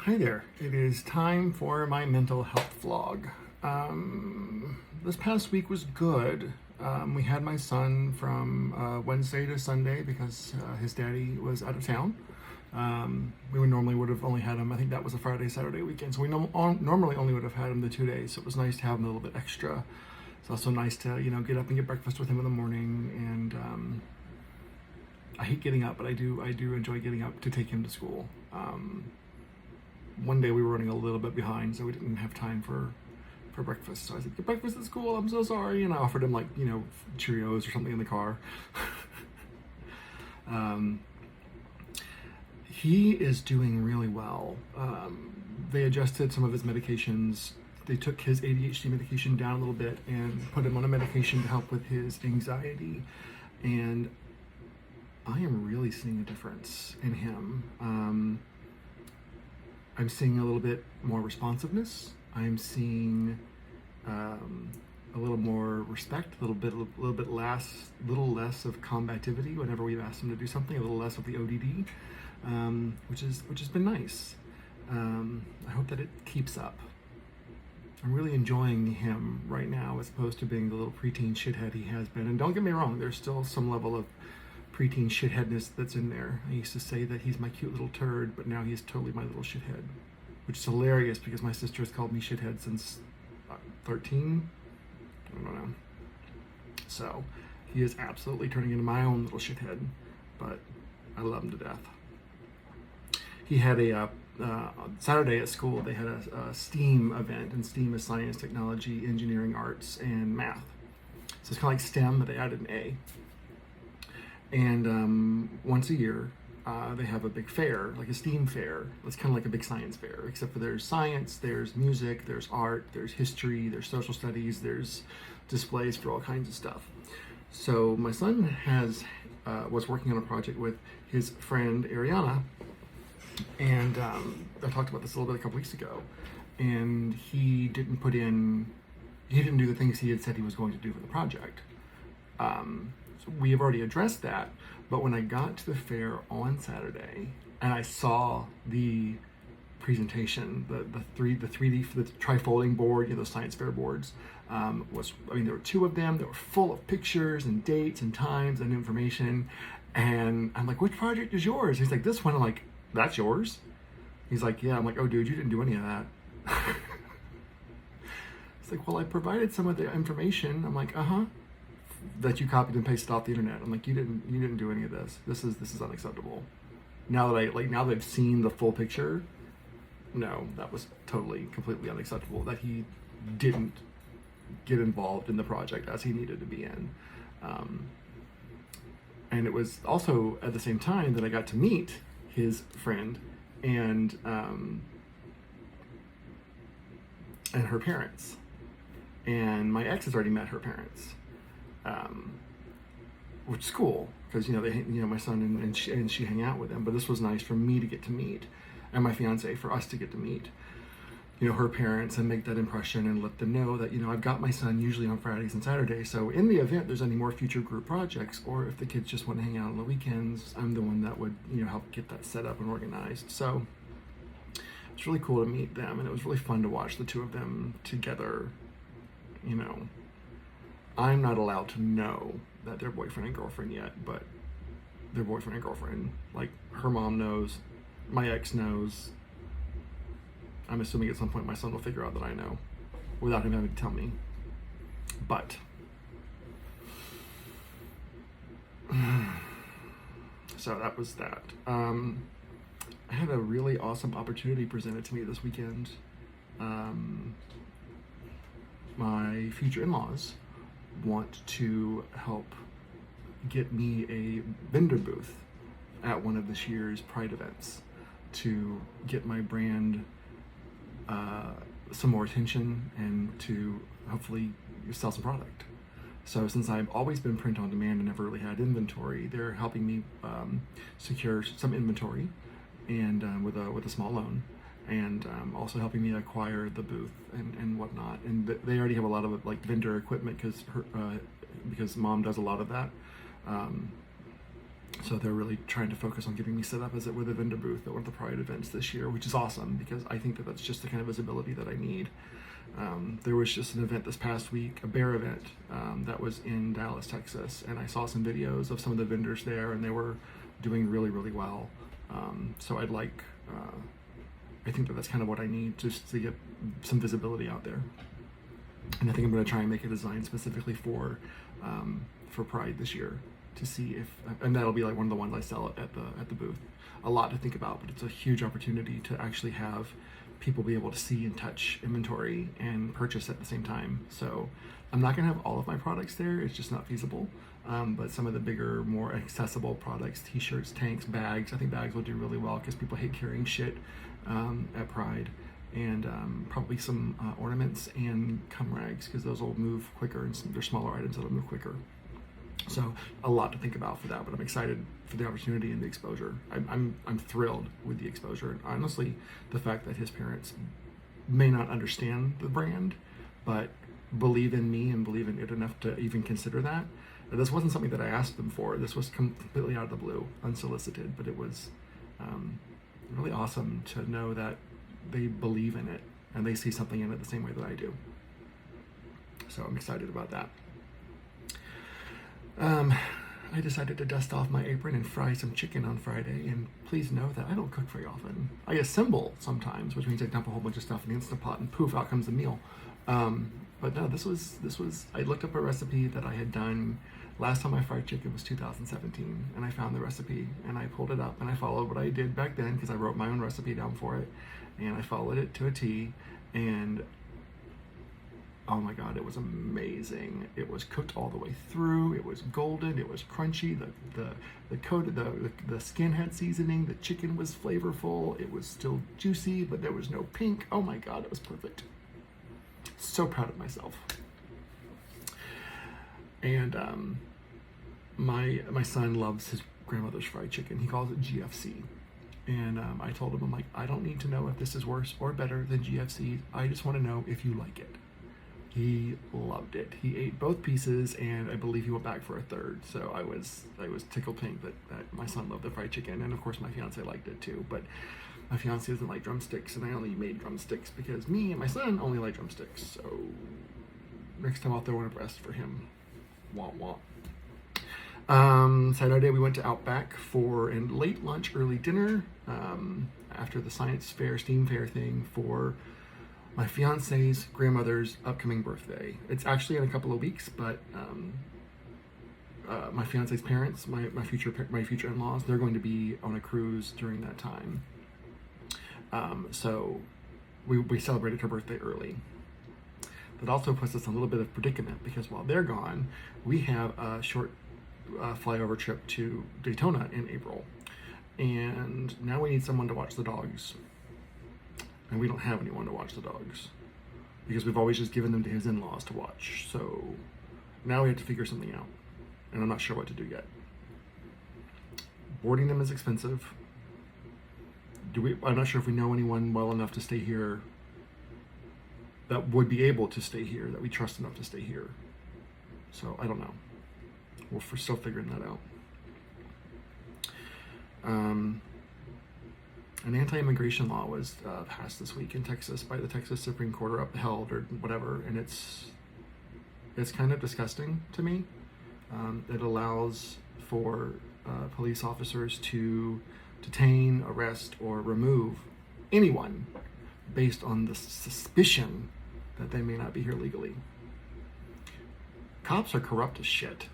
Hi there. It is time for my mental health vlog. This past week was good. We had my son from Wednesday to Sunday because his daddy was out of town. We would have only had him, I think that was a Friday, Saturday weekend. So we normally only would have had him the 2 days. So it was nice to have him a little bit extra. It's also nice to, get up and get breakfast with him in the morning. And I hate getting up, but I do enjoy getting up to take him to school. One day we were running a little bit behind, so we didn't have time for breakfast. So I said, "Get breakfast at school, I'm so sorry." And I offered him Cheerios or something in the car. He is doing really well. They adjusted some of his medications. They took his ADHD medication down a little bit and put him on a medication to help with his anxiety. And I am really seeing a difference in him. I'm seeing a little bit more responsiveness. I'm seeing a little more respect, a little bit less of combativity whenever we've asked him to do something, a little less of the ODD, which has been nice. I hope that it keeps up. I'm really enjoying him right now as opposed to being the little preteen shithead he has been. And don't get me wrong, there's still some level of preteen shitheadness that's in there. I used to say that he's my cute little turd, but now he's totally my little shithead, which is hilarious because my sister has called me shithead since 13. I don't know. So he is absolutely turning into my own little shithead, but I love him to death. He had a Saturday at school. They had a STEAM event, and STEAM is science, technology, engineering, arts, and math. So it's kind of like STEM, but they added an A. And once a year, they have a big fair, like a STEAM fair. It's kind of like a big science fair, except for there's science, there's music, there's art, there's history, there's social studies, there's displays for all kinds of stuff. So my son was working on a project with his friend Ariana, and I talked about this a little bit a couple weeks ago, and he didn't do the things he had said he was going to do for the project. We have already addressed that, but when I got to the fair on Saturday and I saw the presentation, the 3D for the trifolding board, those science fair boards, there were two of them that were full of pictures and dates and times and information. And I'm like, "Which project is yours?" He's like, "This one." I'm like, "That's yours?" He's like, "Yeah." I'm like, "Oh, dude, you didn't do any of that." It's like, "Well, I provided some of the information." I'm like, "Uh-huh. That you copied and pasted off the internet." I'm like, you didn't do any of this. This is unacceptable. Now that I've seen the full picture, no, that was completely unacceptable that he didn't get involved in the project as he needed to be in. And it was also at the same time that I got to meet his friend and her parents. And my ex has already met her parents. Which is cool because my son and she hang out with them. But this was nice for me to get to meet, and my fiance, for us to get to meet, her parents and make that impression and let them know that I've got my son usually on Fridays and Saturdays. So in the event there's any more future group projects, or if the kids just want to hang out on the weekends, I'm the one that would help get that set up and organized. So it's really cool to meet them, and it was really fun to watch the two of them together. I'm not allowed to know that they're boyfriend and girlfriend yet, but they're boyfriend and girlfriend. Like, her mom knows, my ex knows. I'm assuming at some point my son will figure out that I know without him having to tell me. But so that was that. I had a really awesome opportunity presented to me this weekend. My future in-laws want to help get me a vendor booth at one of this year's Pride events to get my brand some more attention and to hopefully sell some product. So since I've always been print on demand and never really had inventory, they're helping me secure some inventory and with a small loan, and also helping me acquire the booth and whatnot. And they already have a lot of vendor equipment because mom does a lot of that. So they're really trying to focus on getting me set up as it with a vendor booth at one of the Pride events this year, which is awesome because I think that that's just the kind of visibility that I need. There was just an event this past week, a bear event, that was in Dallas, Texas, and I saw some videos of some of the vendors there, and they were doing really, really well. So I'd like, I think that that's kind of what I need just to get some visibility out there. And I think I'm going to try and make a design specifically for Pride this year to see if, and that'll be like one of the ones I sell at the booth. A lot to think about, but it's a huge opportunity to actually have people be able to see and touch inventory and purchase at the same time. So I'm not going to have all of my products there. It's just not feasible. But some of the bigger, more accessible products, t-shirts, tanks, bags. I think bags will do really well because people hate carrying shit at Pride. And probably some ornaments and cum rags because those will move quicker, and they're smaller items that'll move quicker. So a lot to think about for that, but I'm excited for the opportunity and the exposure. I'm thrilled with the exposure, and honestly, the fact that his parents may not understand the brand, but believe in me and believe in it enough to even consider that. This wasn't something that I asked them for. This was completely out of the blue, unsolicited, but it was really awesome to know that they believe in it and they see something in it the same way that I do. So I'm excited about that. I decided to dust off my apron and fry some chicken on Friday, and please know that I don't cook very often. I assemble sometimes, which means I dump a whole bunch of stuff in the Instant Pot and poof, out comes the meal. But no, this was, I looked up a recipe that I had done last time I fried chicken was 2017, and I found the recipe and I pulled it up and I followed what I did back then because I wrote my own recipe down for it, and I followed it to a T, and oh my God, it was amazing. It was cooked all the way through. It was golden. It was crunchy. The coat, the skin had seasoning. The chicken was flavorful. It was still juicy, but there was no pink. Oh my God, it was perfect. So proud of myself. And my son loves his grandmother's fried chicken. He calls it GFC. And I told him, I'm like, I don't need to know if this is worse or better than GFC. I just want to know if you like it. He loved it. He ate both pieces, and I believe he went back for a third. So I was tickled pink that my son loved the fried chicken, and of course my fiance liked it too. But my fiance doesn't like drumsticks, and I only made drumsticks because me and my son only like drumsticks. So next time I'll throw in a breast for him. Wah wah. Saturday we went to Outback for a late lunch, early dinner after the science fair, STEAM fair thing for my fiance's grandmother's upcoming birthday. It's actually in a couple of weeks, but my fiance's parents, my future in-laws, they're going to be on a cruise during that time. So we celebrated her birthday early. That also puts us in a little bit of predicament because while they're gone, we have a short flyover trip to Daytona in April, and now we need someone to watch the dogs. And we don't have anyone to watch the dogs because we've always just given them to his in-laws to watch. So now we have to figure something out, and I'm not sure what to do yet. Boarding them is expensive. I'm not sure if we know anyone well enough to stay here that would be able to stay here, that we trust enough to stay here. So I don't know. We're still figuring that out. An anti-immigration law was passed this week in Texas by the Texas Supreme Court, or upheld, or whatever, and it's kind of disgusting to me. It allows for police officers to detain, arrest, or remove anyone based on the suspicion that they may not be here legally. Cops are corrupt as shit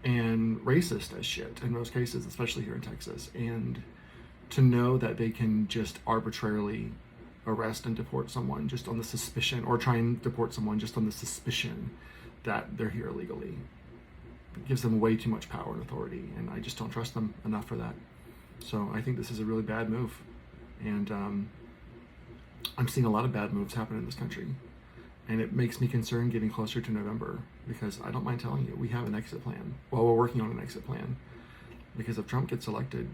and racist as shit in most cases, especially here in Texas, and to know that they can just arbitrarily arrest and deport someone just on the suspicion, or try and deport someone just on the suspicion that they're here illegally, it gives them way too much power and authority, and I just don't trust them enough for that. So I think this is a really bad move, and I'm seeing a lot of bad moves happen in this country, and it makes me concerned getting closer to November, because I don't mind telling you, we have an exit plan. Well, we're working on an exit plan, because if Trump gets elected,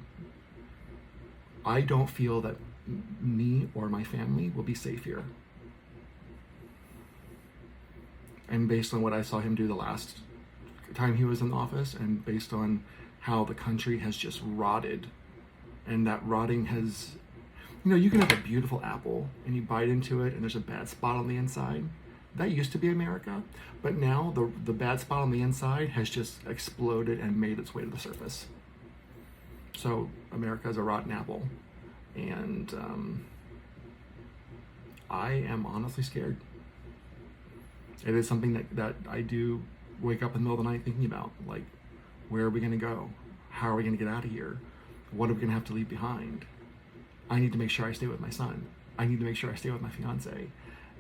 I don't feel that me or my family will be safe here. And based on what I saw him do the last time he was in office, and based on how the country has just rotted, and that rotting has, you can have a beautiful apple and you bite into it and there's a bad spot on the inside. That used to be America, but now the bad spot on the inside has just exploded and made its way to the surface. So America is a rotten apple, and I am honestly scared. It is something that I do wake up in the middle of the night thinking about, like, where are we going to go? How are we going to get out of here? What are we going to have to leave behind? I need to make sure I stay with my son. I need to make sure I stay with my fiance.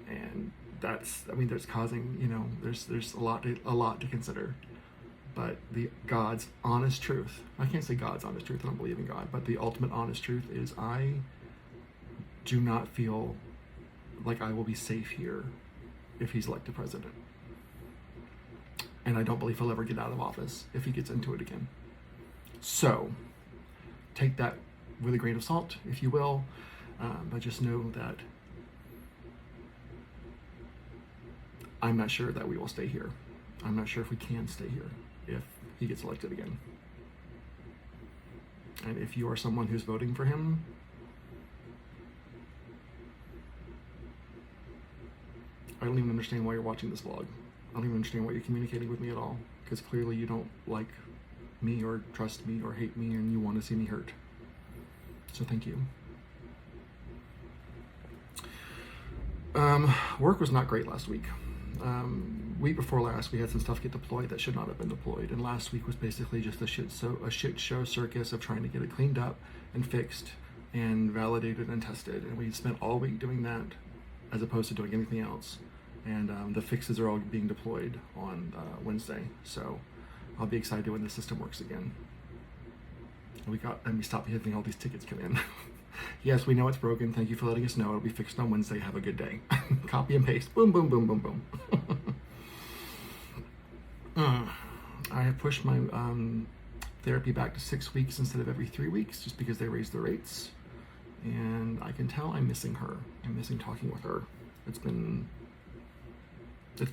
And there's causing, there's a lot to consider. But God's honest truth, I can't say God's honest truth, I don't believe in God, but the ultimate honest truth is I do not feel like I will be safe here if he's elected president. And I don't believe he'll ever get out of office if he gets into it again. So, take that with a grain of salt, if you will, but just know that I'm not sure that we will stay here. I'm not sure if we can stay here if he gets elected again. And if you are someone who's voting for him, I don't even understand why you're watching this vlog. I don't even understand why you're communicating with me at all, because clearly you don't like me or trust me or hate me and you want to see me hurt. So thank you. Work was not great last week. Week before last, we had some stuff get deployed that should not have been deployed, and last week was basically just a shit show circus of trying to get it cleaned up and fixed and validated and tested, and we spent all week doing that as opposed to doing anything else. And the fixes are all being deployed on Wednesday, so I'll be excited when the system works again. We stopped having all these tickets come in. Yes, we know it's broken. Thank you for letting us know. It'll be fixed on Wednesday. Have a good day. Copy and paste. Boom, boom, boom, boom, boom. I have pushed my therapy back to 6 weeks instead of every 3 weeks, just because they raised the rates. And I can tell I'm missing her. I'm missing talking with her. It's been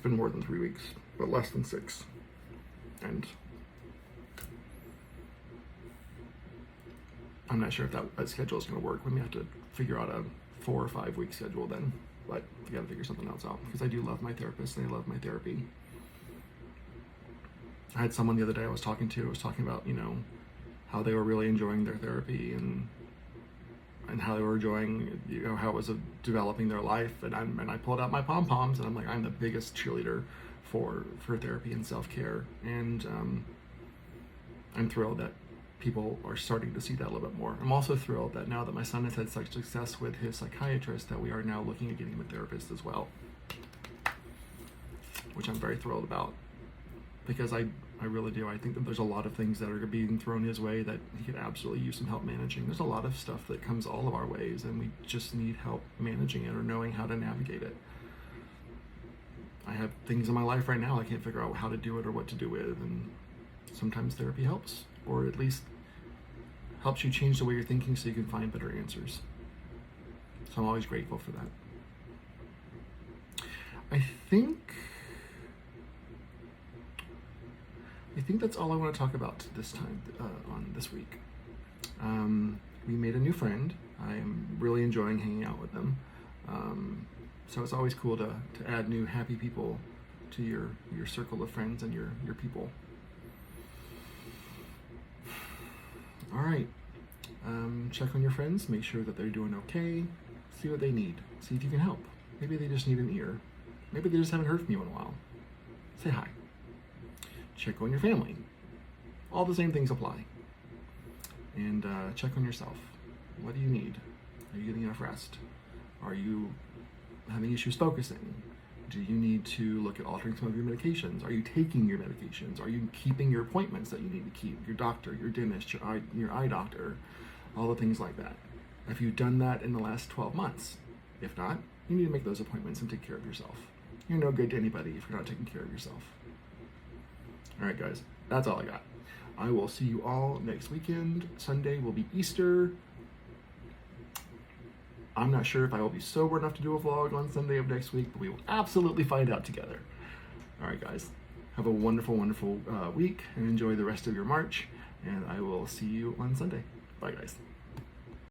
more than 3 weeks, but less than 6. And I'm not sure if that schedule is going to work. We may have to figure out a 4 or 5 week schedule then. But we got to figure something else out, because I do love my therapist and I love my therapy. I had someone the other day I was talking about, how they were really enjoying their therapy and how they were enjoying, how it was developing their life. And I pulled out my pom-poms and I'm like, I'm the biggest cheerleader for therapy and self-care. And I'm thrilled that people are starting to see that a little bit more. I'm also thrilled that now that my son has had such success with his psychiatrist, that we are now looking at getting him a therapist as well, which I'm very thrilled about, because I really do. I think that there's a lot of things that are being thrown his way that he could absolutely use some help managing. There's a lot of stuff that comes all of our ways, and we just need help managing it or knowing how to navigate it. I have things in my life right now I can't figure out how to do it or what to do with, and sometimes therapy helps, or at least helps you change the way you're thinking so you can find better answers. So I'm always grateful for that. I think that's all I want to talk about this time on this week. We made a new friend. I am really enjoying hanging out with them. So it's always cool to add new happy people to your circle of friends and your people. All right. Check on your friends. Make sure that they're doing okay. See what they need. See if you can help. Maybe they just need an ear. Maybe they just haven't heard from you in a while. Say hi. Check on your family. All the same things apply. And check on yourself. What do you need? Are you getting enough rest? Are you having issues focusing? Do you need to look at altering some of your medications? Are you taking your medications? Are you keeping your appointments that you need to keep? Your doctor, your dentist, your eye doctor, all the things like that. Have you done that in the last 12 months? If not, you need to make those appointments and take care of yourself. You're no good to anybody if you're not taking care of yourself. All right, guys, that's all I got. I will see you all next weekend. Sunday will be Easter. I'm not sure if I will be sober enough to do a vlog on Sunday of next week, but we will absolutely find out together. All right, guys, have a wonderful, wonderful week and enjoy the rest of your March. and I will see you on Sunday. Bye, guys.